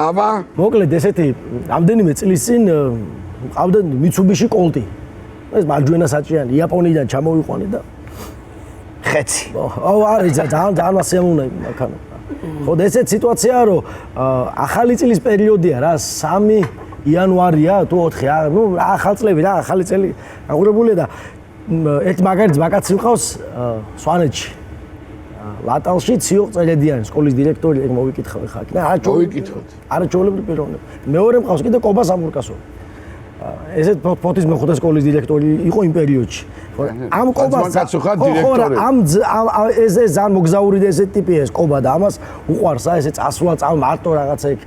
აბა მოკლედ ესეთი რამდენიმე წლის წინ ყავდა Mitsubishi Colt. ეს მარჯვენა საჭიანი იაპონიიდან ჩამოვიყვანე და ხეცი. აუ არის ძალიან ასეამუნები მანქანა. ხო და ესეთ სიტუაციაა რომ ახალი წლის პერიოდია რა 3 იანვარია თუ 4 ნუ ახალ წლები რა ახალი წელი აღურებულია და ერთ მაგალითს მაგაცი მყავს სვანეთში. ლატალში ციო წელედიანი სკოლის დირექტორი ეგ მოვიკითხავ ხა. არა მოვიკითხოთ. არა ჩვეულებრივი პიროვნება. მეორე მყავს კიდე კობა სამურკასო. ესეთ ფოთის მეხუთე სკოლის დირექტორი იყო იმ პერიოდში. ამ კობას ამ ეს ძალიან მოგზაური და ესეთ ტიპია ეს კობა და ამას უყვარს ესე წასვლა მარტო რაღაცა ეგ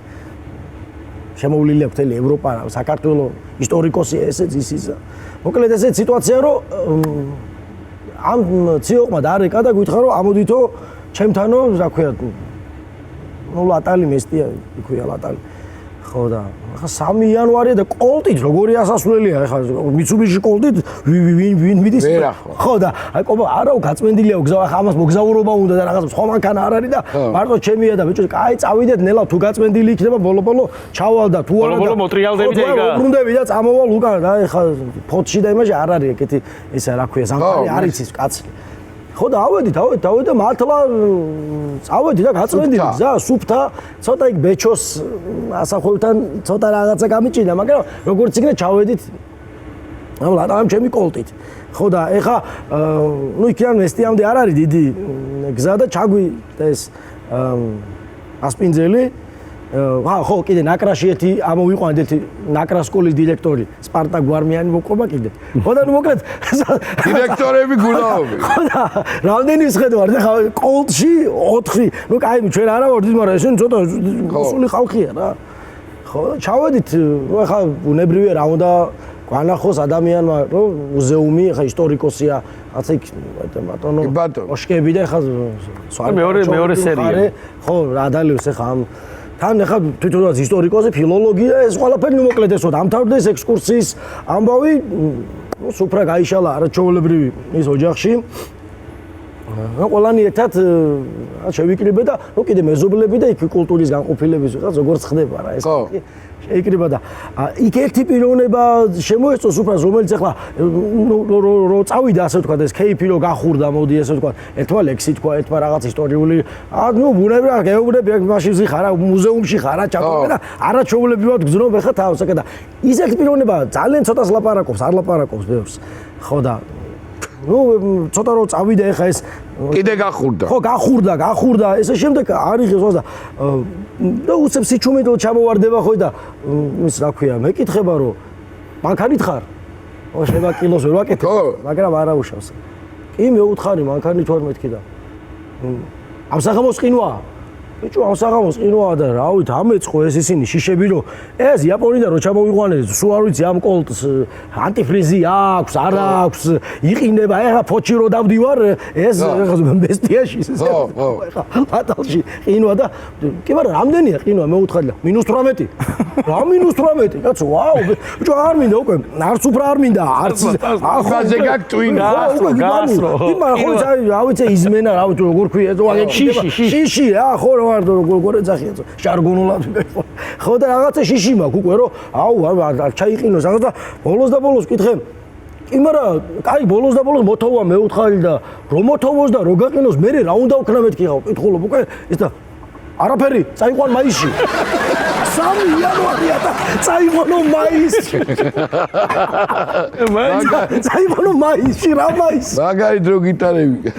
შემოვლილი აქვს მთელი ევროპა, საქართველოს ისტორიკოსი ესეც ისიც. მოკლედ ესეთ სიტუაცია რომ ამ ციოყმა დარეკა და გითხრა რომ ამოდითო ჩემთანო რა ქვია ნუ ლატალი მესტია იქვია ლატალი. ხო და ახლა 3 იანვარია და კოლტით როგორი ასასვლელია ახლა Mitsubishi Colt-ით ვინ მიდის ხო და აი კობა არაო გაწმენდილია გზა ახლა ამას მოგზაურობა უნდა და რაღაც სხვა მანქანა არ არის და მარტო ჩემია და ბიჭო კაი წავიდეთ ნელა თუ გაწმენდილი იქნება ბოლო ჩავალ და თუ არა ბოლო მოტრიალდები და იგა უბრუნდები და წამოვალ უკან და ახლა ფოთში და იმაში არ არის ეგეთი ესა რა ქვია ზამთარი არის ის კაცი ხო და ავედით და მართლა წავედი და გაწმენდილი გზა სუფთა ცოტა იქ ბეჩოს ასახულთან ცოტა რაღაცა გამიჭირდა მაგრამ როგორც იქნა ჩავედით ამ ჩემი კოლტით ხო და ეხა ნუ იქიდან მესტიამდე არ არის დიდი გზა და ჩაგვიდა ეს ასპინძელი ხო კიდე ნაკრაში ერთი ამოვიყვანეთ ერთი ნაკრას სკოლის დირექტორი სპარტაკ გვარმიანი მოყვება კიდე ხო და ნუ მოკლედ დირექტორები გულაობი ხო და რამდენი შეხედვარ და კოლტში 4 ნუ კაი ჩვენ არა ვართ მაგრამ ესენი ცოტა სული ხალხია რა ხო ჩავედით ნუ ახლა უნებრივია რა უნდა განახოს ადამიანმა რომ მუზეუმი ახლა ისტორიკოსია რაც იქ ბატონო ოშკები და ახლა მეორე სერია ხო რა დალევს ახლა ამ თან ახლა თვითონაც ისტორიკოსი, ფილოლოგია, ეს ყველაფერი მოკლედ ესოთ ამთავრდეს ექსკურსიის ამბავი, ნუ სუფრა გაიშალა არაჩვეულებრივი ის ოჯახში. ყველანი ერთად შევიკრიბე და ნუ კიდე მეზობლები და იქ კულტურის განყოფილების ვიღაც როგორც ხდება რა ეს შეიკრიბა და იქ ერთი პიროვნება შემოეწო სუფრას რომელიც ახლა რო წავიდა ასე ვთქვათ ეს кейფი რო გახურდა მოდი ასე ვთქვათ ერთმა ლექსი თქვა ერთმა რაღაც ისტორიული ნუ ბუნებრივია გეუბნები მაშინ ხარა მუზეუმში ხარა ჩაკობე და არაჩვეულებრივად გძნობ ახლა თავს აკეთა ის ერთი პიროვნება ძალიან ცოტას ლაპარაკობს არ ლაპარაკობს ბევრს ხო და ნუ ცოტა რო წავიდა ახლა ეს კიდე გახურდა ხო გახურდა ესე შემდეგ არიღებს და უცებ სიჩუმით ჩამოვარდება ხო და ის რა ქვია მეკითხება რომ მანქანით ხარ ხო შევა კილოს ვერ ვაკეთებ მაგრამ არა უშავს კი მეუთხარი მანქანით ვარ მეთქი და ამ საღამოს ყინვაა ბიჭო ამ საღამოს ყინვაა და რავით ამეწყო ეს ისინი შიშები რომ ეს იაპონიდან რო ჩამოვიყვანე სულ არ ვიცი ამ კოლტს ანტიფრიზი აქვს არ აქვს იყინება ეხა ფოჩი რო დავდივარ ეს ბესტიაში ხო ლატალში ყინვა და კი მაგრამ რამდენია ყინვა მეუთხარი და -18 რა -18 კაცო ვაუ ბიჭო არ მინდა უკვე არც უფრო არ მინდა არც ახალზე გაგტვინა გასრო მაგრამ ხო რა ვიცი იზმენა რა ვიცი როგორ ქვია ეს შიში რა ხო ვარ როგორ ეძახია ჟარგონულად ხო და რაღაცა შიში მაქვს უკვე რომ აუ არ ჩაიყინოს რაღაც და ბოლოს კითხე კი მაგრამ კაი ბოლოს მოთოვა მეუთხარი და რომ მოთოვოს და რო გაყინოს მე რა უნდა ვქნა მეთქი ხავ კითხულობ უკვე ეს და არაფერი წაიყვან მაისში 3 იანვარია და წაიყვანო მაისში წაიყვანო მაისში რა მაისში მაგარი დრო გიტარები